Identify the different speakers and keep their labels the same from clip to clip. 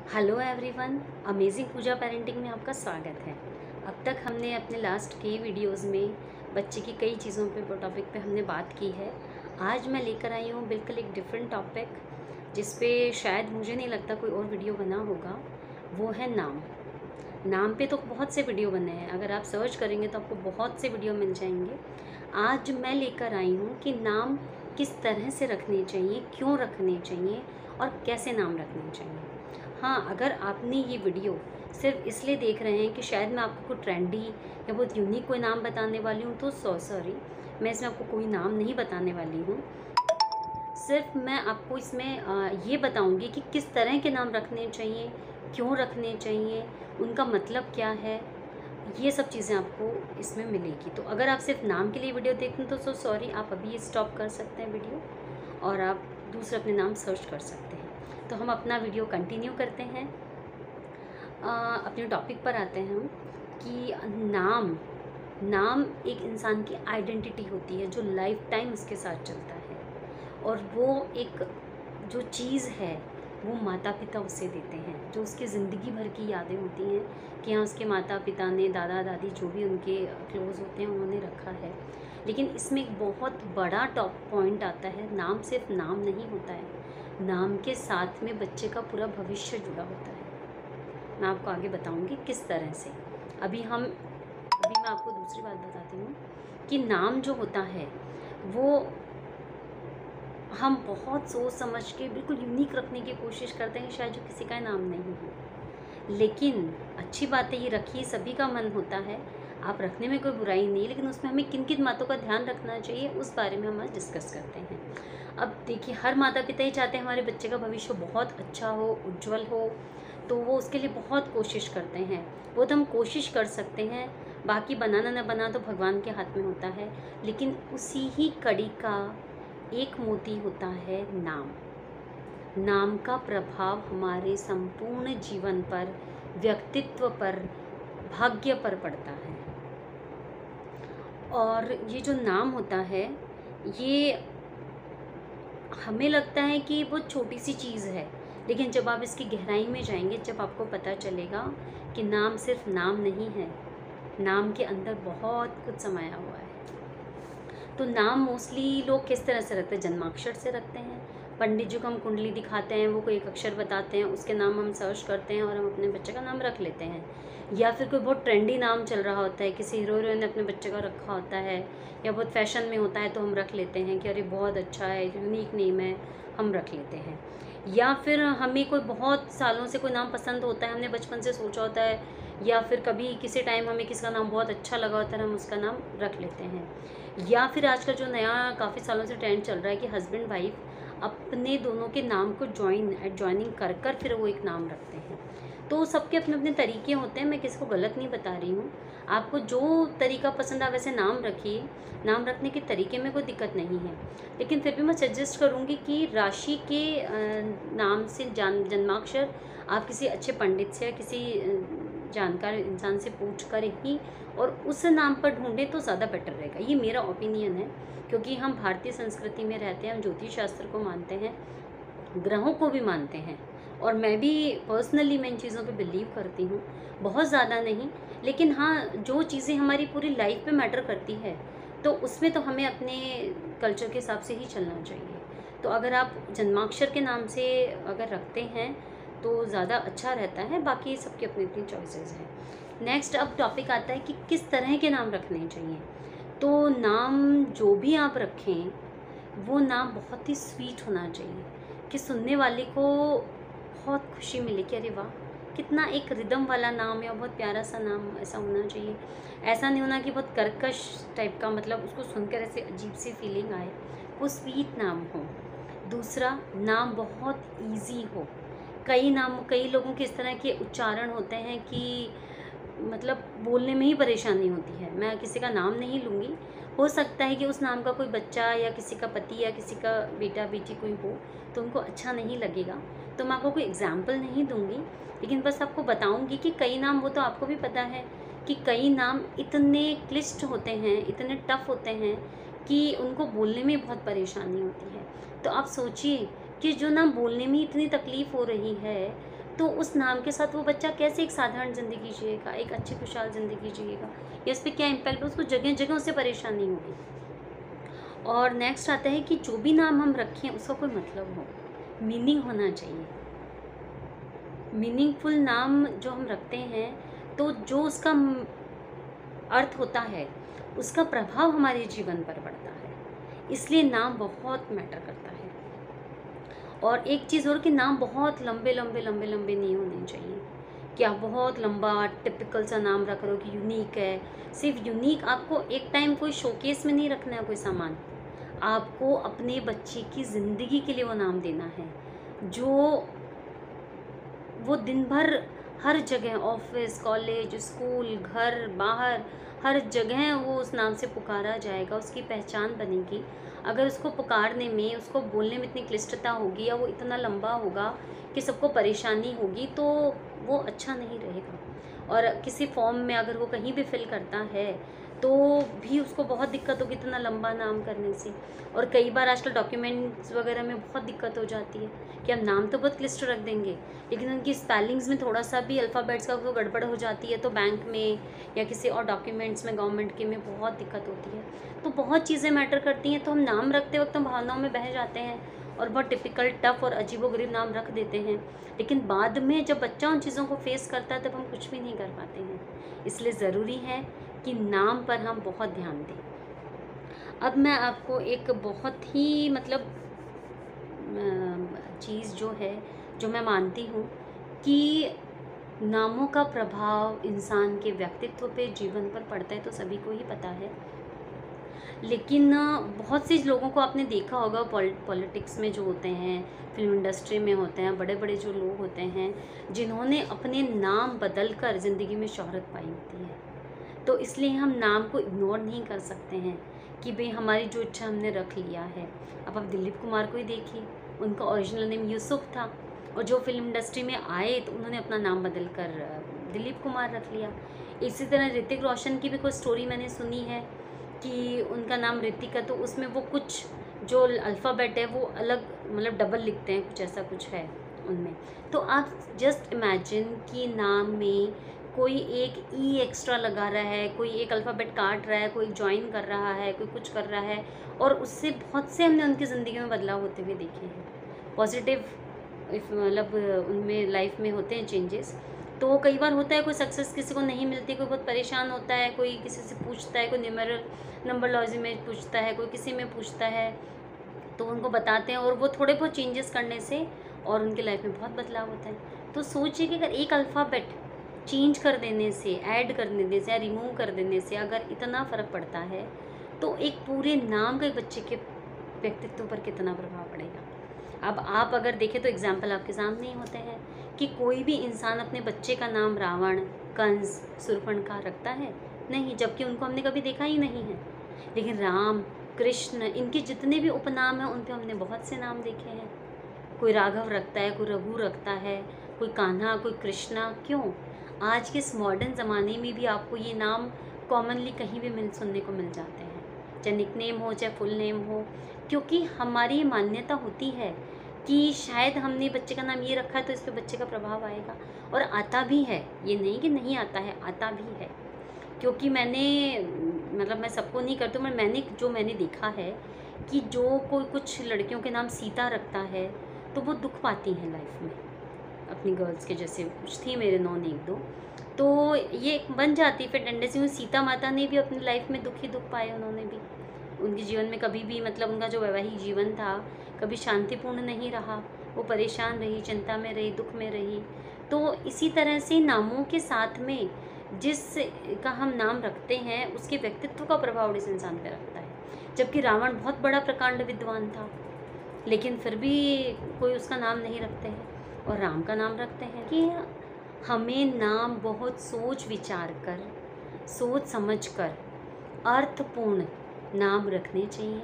Speaker 1: Hello everyone, amazing पूजा parenting में आपका स्वागत है। अब तक हमने अपने लास्ट कई वीडियोस में बच्चे की कई चीज़ों पे टॉपिक पे हमने बात की है। आज मैं लेकर आई हूँ बिल्कुल एक डिफरेंट टॉपिक, जिस पे शायद मुझे नहीं लगता कोई और वीडियो बना होगा। वो है नाम। नाम पे तो बहुत से वीडियो बने हैं, अगर आप सर्च करेंगे तो आपको बहुत से वीडियो मिल जाएंगे। आज मैं लेकर आई हूँ कि नाम किस तरह से रखने चाहिए, क्यों रखने चाहिए और कैसे नाम रखने चाहिए। हाँ, अगर आपने ये वीडियो सिर्फ इसलिए देख रहे हैं कि शायद मैं आपको कोई ट्रेंडी या बहुत यूनिक कोई नाम बताने वाली हूँ, तो सॉरी, मैं इसमें आपको कोई नाम नहीं बताने वाली हूँ। सिर्फ मैं आपको इसमें ये बताऊँगी कि किस तरह के नाम रखने चाहिए, क्यों रखने चाहिए, उनका मतलब क्या है। ये सब चीज़ें आपको इसमें मिलेगी। तो अगर आप सिर्फ नाम के लिए वीडियो देखते हैं तो सॉरी, आप अभी स्टॉप कर सकते हैं वीडियो और आप दूसरे अपने नाम सर्च कर सकते हैं। तो हम अपना वीडियो कंटिन्यू करते हैं। अपने टॉपिक पर आते हैं हम कि नाम नाम एक इंसान की आइडेंटिटी होती है जो लाइफ टाइम उसके साथ चलता है। और वो एक जो चीज़ है वो माता पिता उसे देते हैं, जो उसकी ज़िंदगी भर की यादें होती हैं कि हाँ, उसके माता पिता ने, दादा दादी, जो भी उनके क्लोज़ होते हैं, उन्होंने रखा है। लेकिन इसमें एक बहुत बड़ा टॉप पॉइंट आता है, नाम सिर्फ नाम नहीं होता है, नाम के साथ में बच्चे का पूरा भविष्य जुड़ा होता है। मैं आपको आगे बताऊंगी किस तरह से। अभी मैं आपको दूसरी बात बताती हूँ कि नाम जो होता है वो हम बहुत सोच समझ के बिल्कुल यूनिक रखने की कोशिश करते हैं, शायद जो किसी का नाम नहीं हो। लेकिन अच्छी बात है, ये रखिए, सभी का मन होता है, आप रखने में कोई बुराई नहीं, लेकिन उसमें हमें किन किन बातों का ध्यान रखना चाहिए उस बारे में हम आज डिस्कस करते हैं। अब देखिए, हर माता पिता ही चाहते हैं हमारे बच्चे का भविष्य बहुत अच्छा हो, उज्जवल हो, तो वो उसके लिए बहुत कोशिश करते हैं। वो तो हम कोशिश कर सकते हैं, बाकी बनाना न बना तो भगवान के हाथ में होता है। लेकिन उसी ही कड़ी का एक मोती होता है नाम। नाम का प्रभाव हमारे संपूर्ण जीवन पर, व्यक्तित्व पर, भाग्य पर पड़ता है। और ये जो नाम होता है, ये हमें लगता है कि वो छोटी सी चीज़ है, लेकिन जब आप इसकी गहराई में जाएंगे, जब आपको पता चलेगा कि नाम सिर्फ नाम नहीं है, नाम के अंदर बहुत कुछ समाया हुआ है। तो नाम मोस्टली लोग किस तरह से रखते हैं? जन्माक्षर से रखते हैं। पंडित जी को हम कुंडली दिखाते हैं, वो कोई एक अक्षर बताते हैं, उसके नाम हम सर्च करते हैं और हम अपने बच्चे का नाम रख लेते हैं। या फिर कोई बहुत ट्रेंडी नाम चल रहा होता है, किसी हीरो हीरोइन ने अपने बच्चे का रखा होता है, या बहुत फैशन में होता है, तो हम रख लेते हैं कि अरे बहुत अच्छा है, यूनिक नेम है, हम रख लेते हैं। या फिर हमें कोई बहुत सालों से कोई नाम पसंद होता है, हमने बचपन से सोचा होता है, या फिर कभी किसी टाइम हमें किसी का नाम बहुत अच्छा लगा होता है, हम उसका नाम रख लेते हैं। या फिर आजकल जो नया काफ़ी सालों से ट्रेंड चल रहा है कि हस्बैंड वाइफ अपने दोनों के नाम को ज्वाइनिंग कर कर फिर वो एक नाम रखते हैं। तो सबके अपने अपने तरीके होते हैं, मैं किसी को गलत नहीं बता रही हूँ। आपको जो तरीका पसंद आ वैसे नाम रखिए, नाम रखने के तरीके में कोई दिक्कत नहीं है। लेकिन फिर भी मैं सजेस्ट करूँगी कि राशि के नाम से जन्माक्षर आप किसी अच्छे पंडित से या किसी जानकार इंसान से पूछ कर ही और उस नाम पर ढूंढें तो ज़्यादा बेटर रहेगा। ये मेरा ओपिनियन है, क्योंकि हम भारतीय संस्कृति में रहते हैं, हम ज्योतिष शास्त्र को मानते हैं, ग्रहों को भी मानते हैं, और मैं भी पर्सनली मैं इन चीज़ों पे बिलीव करती हूँ। बहुत ज़्यादा नहीं, लेकिन हाँ, जो चीज़ें हमारी पूरी लाइफ पे मैटर करती है तो उसमें तो हमें अपने कल्चर के हिसाब से ही चलना चाहिए। तो अगर आप जन्माक्षर के नाम से अगर रखते हैं तो ज़्यादा अच्छा रहता है, बाकी सबकी अपनी अपनी चॉइसेस हैं। नेक्स्ट अब टॉपिक आता है कि किस तरह के नाम रखने चाहिए। तो नाम जो भी आप रखें, वो नाम बहुत ही स्वीट होना चाहिए कि सुनने वाले को बहुत खुशी मिले कि अरे वाह, कितना एक रिदम वाला नाम है और बहुत प्यारा सा नाम ऐसा होना चाहिए। ऐसा नहीं होना कि बहुत कर्कश टाइप का, मतलब उसको सुनकर ऐसे अजीब सी फीलिंग आए। वो स्वीट नाम हो। दूसरा, नाम बहुत इजी हो। कई लोगों के इस तरह के उच्चारण होते हैं कि मतलब बोलने में ही परेशानी होती है। मैं किसी का नाम नहीं लूँगी, हो सकता है कि उस नाम का कोई बच्चा या किसी का पति या किसी का बेटा बेटी कोई हो तो उनको अच्छा नहीं लगेगा, तो मैं आपको कोई एग्जाम्पल नहीं दूँगी, लेकिन बस आपको बताऊँगी कि कई नाम, वो तो आपको भी पता है कि कई नाम इतने क्लिष्ट होते हैं, इतने टफ होते हैं कि उनको बोलने में बहुत परेशानी होती है। तो आप सोचिए कि जो नाम बोलने में इतनी तकलीफ़ हो रही है, तो उस नाम के साथ वो बच्चा कैसे एक साधारण ज़िंदगी जिएगा, एक अच्छी खुशहाल ज़िंदगी जिएगा, या उस पर क्या इम्पैक्ट, उसको जगह जगह उससे परेशानी होगी। और नेक्स्ट आता है कि जो भी नाम हम रखें उसका कोई मतलब हो, मीनिंग होना चाहिए। मीनिंगफुल नाम जो हम रखते हैं तो जो उसका अर्थ होता है उसका प्रभाव हमारे जीवन पर पड़ता है, इसलिए नाम बहुत मैटर करता है। और एक चीज़ और कि नाम बहुत लंबे लंबे लंबे लंबे नहीं होने चाहिए कि आप बहुत लंबा टिपिकल सा नाम रख रहे हो कि यूनिक है। सिर्फ यूनिक आपको एक टाइम कोई शोकेस में नहीं रखना है कोई सामान, आपको अपने बच्चे की ज़िंदगी के लिए वो नाम देना है, जो वो दिन भर हर जगह, ऑफिस, कॉलेज, स्कूल, घर, बाहर, हर जगह वो उस नाम से पुकारा जाएगा, उसकी पहचान बनेगी। अगर उसको पुकारने में, उसको बोलने में इतनी क्लिष्टता होगी या वो इतना लंबा होगा कि सबको परेशानी होगी, तो वो अच्छा नहीं रहेगा। और किसी फॉर्म में अगर वो कहीं भी फिल करता है तो भी उसको बहुत दिक्कत होगी इतना लंबा नाम करने से। और कई बार आजकल डॉक्यूमेंट्स वगैरह में बहुत दिक्कत हो जाती है कि हम नाम तो बहुत क्लिष्ट रख देंगे, लेकिन उनकी स्पेलिंग्स में थोड़ा सा भी अल्फ़ाबेट्स का वो गड़बड़ हो जाती है तो बैंक में या किसी और डॉक्यूमेंट्स में, गवर्नमेंट के में बहुत दिक्कत होती है। तो बहुत चीज़ें मैटर करती हैं। तो हम नाम रखते वक्त हम भावनाओं में बह जाते हैं और बहुत टिपिकल, टफ और अजीबोगरीब नाम रख देते हैं, लेकिन बाद में जब बच्चा उन चीज़ों को फेस करता है तब हम कुछ भी नहीं कर पाते हैं। इसलिए ज़रूरी है कि नाम पर हम बहुत ध्यान दें। अब मैं आपको एक बहुत ही मतलब चीज़ जो है, जो मैं मानती हूँ कि नामों का प्रभाव इंसान के व्यक्तित्व पे, जीवन पर पड़ता है, तो सभी को ही पता है। लेकिन बहुत से लोगों को आपने देखा होगा पॉलिटिक्स में जो होते हैं, फिल्म इंडस्ट्री में होते हैं, बड़े बड़े जो लोग होते हैं जिन्होंने अपने नाम बदल कर ज़िंदगी में शोहरत पाई होती है। तो इसलिए हम नाम को इग्नोर नहीं कर सकते हैं कि भाई हमारी जो इच्छा हमने रख लिया है। अब आप दिलीप कुमार को ही देखिए, उनका ओरिजिनल नेम यूसुफ था और जो फिल्म इंडस्ट्री में आए तो उन्होंने अपना नाम बदल कर दिलीप कुमार रख लिया। इसी तरह ऋतिक रोशन की भी कोई स्टोरी मैंने सुनी है कि उनका नाम ऋतिक है, तो उसमें वो कुछ जो अल्फ़ाबेट है वो अलग, मतलब डबल लिखते हैं, कुछ ऐसा कुछ है उनमें। तो आप जस्ट इमेजिन कि नाम में कोई एक ई एक्स्ट्रा लगा रहा है, कोई एक अल्फ़ाबेट काट रहा है, कोई जॉइन कर रहा है, कोई कुछ कर रहा है, और उससे बहुत से हमने उनकी ज़िंदगी में बदलाव होते हुए देखे हैं। पॉजिटिव मतलब उनमें लाइफ में होते हैं चेंजेस। तो कई बार होता है कोई सक्सेस किसी को नहीं मिलती, कोई बहुत परेशान होता है, कोई किसी से पूछता है, कोई नंबरलॉजी में पूछता है, कोई किसी में पूछता है, तो उनको बताते हैं और वो थोड़े बहुत चेंजेस करने से और उनकी लाइफ में बहुत बदलाव होता है। तो सोचिए कि अगर एक अल्फ़ाबेट चेंज कर देने से, ऐड कर देने से या रिमूव कर देने से अगर इतना फ़र्क पड़ता है, तो एक पूरे नाम का एक बच्चे के व्यक्तित्व पर कितना प्रभाव पड़ेगा। अब आप अगर देखें तो एग्जाम्पल आपके सामने ही होते हैं कि कोई भी इंसान अपने बच्चे का नाम रावण, कंस, शूर्पणखा रखता है? नहीं, जबकि उनको हमने कभी देखा ही नहीं है। लेकिन राम, कृष्ण, इनके जितने भी उपनाम हैं उन पे हमने बहुत से नाम देखे हैं। कोई राघव रखता है, कोई रघु रखता है, कोई कान्हा, कोई कृष्णा। क्यों? आज के इस मॉडर्न ज़माने में भी आपको ये नाम कॉमनली कहीं भी सुनने को मिल जाते हैं, चाहे निकनेम हो चाहे फुल नेम हो, क्योंकि हमारी मान्यता होती है कि शायद हमने बच्चे का नाम ये रखा है तो इस पर बच्चे का प्रभाव आएगा। और आता भी है, ये नहीं कि नहीं आता है, आता भी है। क्योंकि मैंने, मतलब मैं सबको नहीं करती हूँ, मैंने देखा है कि जो कोई कुछ लड़कियों के नाम सीता रखता है तो वो दुख पाती हैं लाइफ में, अपनी गर्ल्स के, जैसे कुछ थी मेरे नॉन एक दो, तो ये बन जाती फिर टेंडेंसी में। सीता माता ने भी अपनी लाइफ में दुख ही दुख पाए, उन्होंने भी उनके जीवन में कभी भी, मतलब उनका जो वैवाहिक जीवन था कभी शांतिपूर्ण नहीं रहा, वो परेशान रही, चिंता में रही, दुख में रही। तो इसी तरह से नामों के साथ में जिस का हम नाम रखते हैं उसके व्यक्तित्व का प्रभाव इस इंसान पर रखता है। जबकि रावण बहुत बड़ा प्रकांड विद्वान था, लेकिन फिर भी कोई उसका नाम नहीं रखते हैं और राम का नाम रखते हैं। कि हमें नाम बहुत सोच विचार कर, सोच समझ कर अर्थपूर्ण नाम रखने चाहिए।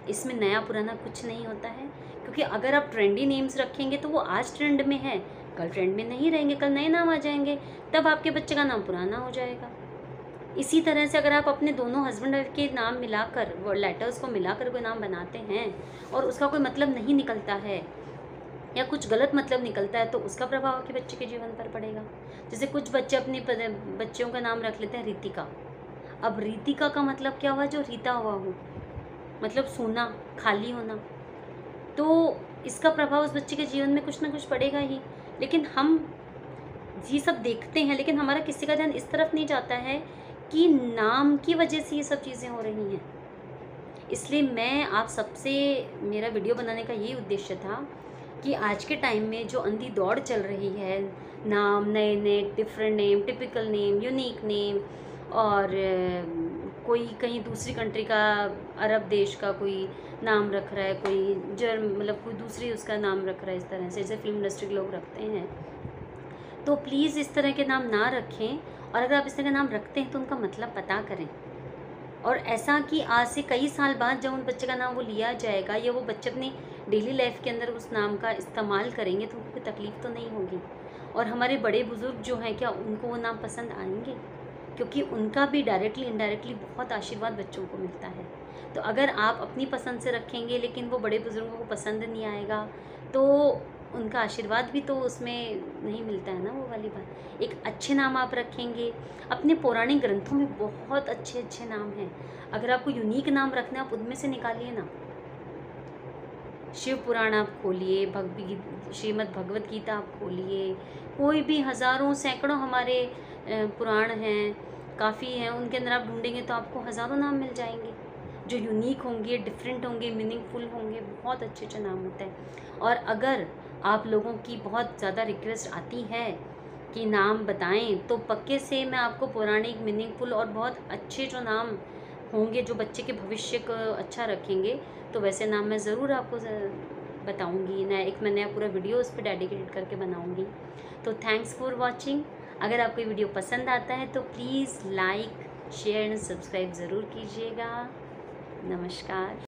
Speaker 1: इसमें नया पुराना कुछ नहीं होता है, क्योंकि अगर आप ट्रेंडी नेम्स रखेंगे तो वो आज ट्रेंड में है, कल ट्रेंड में नहीं रहेंगे, कल नए नाम आ जाएंगे, तब आपके बच्चे का नाम पुराना हो जाएगा। इसी तरह से अगर आप अपने दोनों हस्बैंड वाइफ के नाम मिलाकर, वो लेटर्स को मिलाकर कोई नाम बनाते हैं और उसका कोई मतलब नहीं निकलता है, या कुछ गलत मतलब निकलता है तो उसका प्रभाव आपके बच्चे के जीवन पर पड़ेगा। जैसे कुछ बच्चे अपने बच्चों का नाम रख लेते हैं रीतिका। अब रीतिका का मतलब क्या हुआ? जो रीता हुआ हो, मतलब सूना, खाली होना। तो इसका प्रभाव उस बच्चे के जीवन में कुछ ना कुछ पड़ेगा ही। लेकिन हम ये सब देखते हैं, लेकिन हमारा किसी का ध्यान इस तरफ नहीं जाता है कि नाम की वजह से ये सब चीज़ें हो रही हैं। इसलिए मैं आप सबसे, मेरा वीडियो बनाने का यही उद्देश्य था कि आज के टाइम में जो अंधी दौड़ चल रही है, नाम नए नए, different name, typical name, unique name, और कोई कहीं दूसरी कंट्री का, अरब देश का कोई नाम रख रहा है, कोई मतलब कोई दूसरी उसका नाम रख रहा है, इस तरह से जैसे फिल्म इंडस्ट्री के लोग रखते हैं। तो प्लीज़ इस तरह के नाम ना रखें, और अगर आप इस तरह के नाम रखते हैं तो उनका मतलब पता करें। और ऐसा कि आज से कई साल बाद जब उन बच्चे का नाम वो लिया जाएगा, या वो बच्चे अपनी डेली लाइफ के अंदर उस नाम का इस्तेमाल करेंगे, तो उनको कोई तकलीफ़ तो नहीं होगी। और हमारे बड़े बुज़ुर्ग जो हैं, क्या उनको वो नाम पसंद आएंगे? क्योंकि उनका भी डायरेक्टली इनडायरेक्टली बहुत आशीर्वाद बच्चों को मिलता है। तो अगर आप अपनी पसंद से रखेंगे लेकिन वो बड़े बुज़ुर्गों को पसंद नहीं आएगा, तो उनका आशीर्वाद भी तो उसमें नहीं मिलता है ना, वो वाली बात। एक अच्छे नाम आप रखेंगे। अपने पौराणिक ग्रंथों में बहुत अच्छे अच्छे नाम हैं। अगर आपको यूनिक नाम रखना है, आप उनमें से निकालिए ना। शिव पुराण आप खोलिए, श्रीमद् भगवत गीता आप खोलिए, कोई भी हज़ारों सैकड़ों हमारे पुराण हैं, काफ़ी हैं, उनके अंदर आप ढूंढेंगे तो आपको हज़ारों नाम मिल जाएंगे जो यूनिक होंगे, डिफरेंट होंगे, मीनिंगफुल होंगे। बहुत अच्छे अच्छे नाम होते हैं। और अगर आप लोगों की बहुत ज़्यादा रिक्वेस्ट आती है कि नाम बताएं, तो पक्के से मैं आपको पौराणिक, मीनिंगफुल और बहुत अच्छे जो नाम होंगे, जो बच्चे के भविष्य को अच्छा रखेंगे, तो वैसे नाम मैं ज़रूर आपको बताऊंगी। मैं नया पूरा वीडियो उस पर डेडिकेटेड करके बनाऊंगी। तो थैंक्स फॉर वॉचिंग। अगर आपको ये वीडियो पसंद आता है तो please like, share and subscribe ज़रूर कीजिएगा। नमस्कार।